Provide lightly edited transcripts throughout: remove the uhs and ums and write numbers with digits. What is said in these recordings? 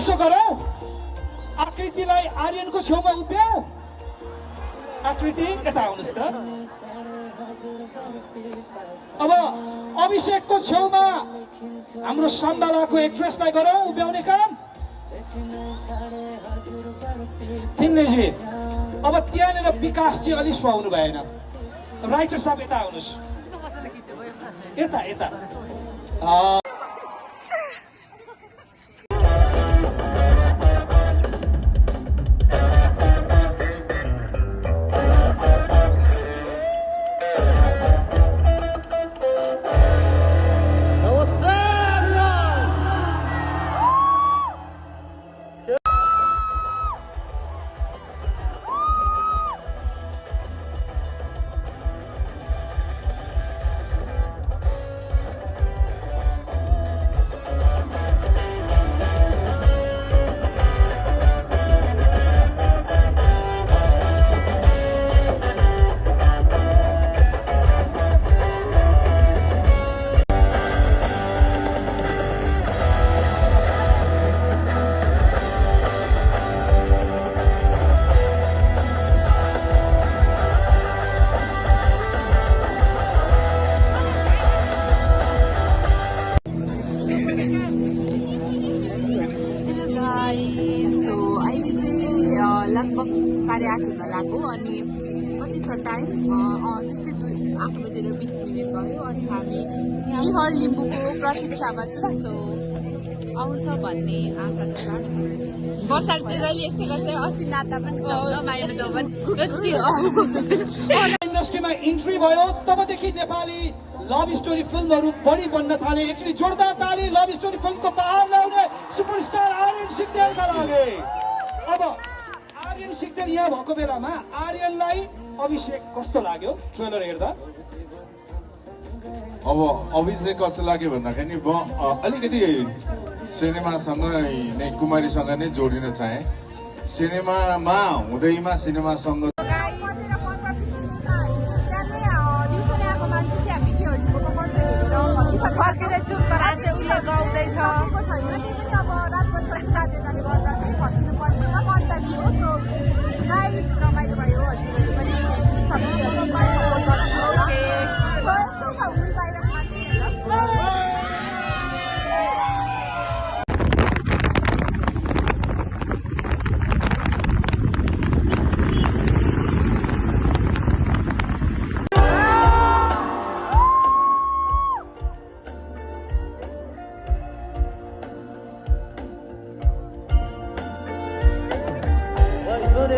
यसो गर, आकृतिलाई आर्यनको छेउमा उभ्याऊ। आकृति यता आउनुहोस् त। अब अभिषेकको छेउमा हाम्रो सम्बालाको एक्ट्रेसलाई गरौँ उभ्याउने काम। थिन्नेजी, अब त्यहाँनिर विकास चाहिँ अलि सुहाउनु भएन। राइटर साहब यता आउनुहोस्, यता यता। लगभग 8:30 हुन लाग्यो अनि कति छ टाइम त्यस्तै 8 बजेर 20 मिनट गयो अनि हामी बिहार लिम्बूको प्रतीक्षामा छु। सो आउँछ भन्ने आशा छ। वर्षा चाहिँ जहिले यस्तै गर्छ, अस्ति नाता पनि इन्डस्ट्रीमा इन्ट्री भयो तबदेखि नेपाली लभ स्टोरी फिल्महरू बढी बन्न थाले। एक्चुअली जोरदार ताली लभ स्टोरी फिल्मको बहार ल्याउने सुपरस्टार आर्यन सिक्देलका लागि। अब आर्यन सिक्देल यहाँ भएको बेलामा आर्यनलाई अभिषेक कस्तो लाग्यो ट्रेलर हेर्दा? अब अभिषेक कस्तो लाग्यो भन्दाखेरि म अलिकति सिनेमासँग नै कुमारीसँग नै जोडिन चाहे। सिनेमामा हुँदैमा सिनेमासँग रमाइलो भयो। हजुरहरू पनि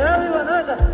everyone,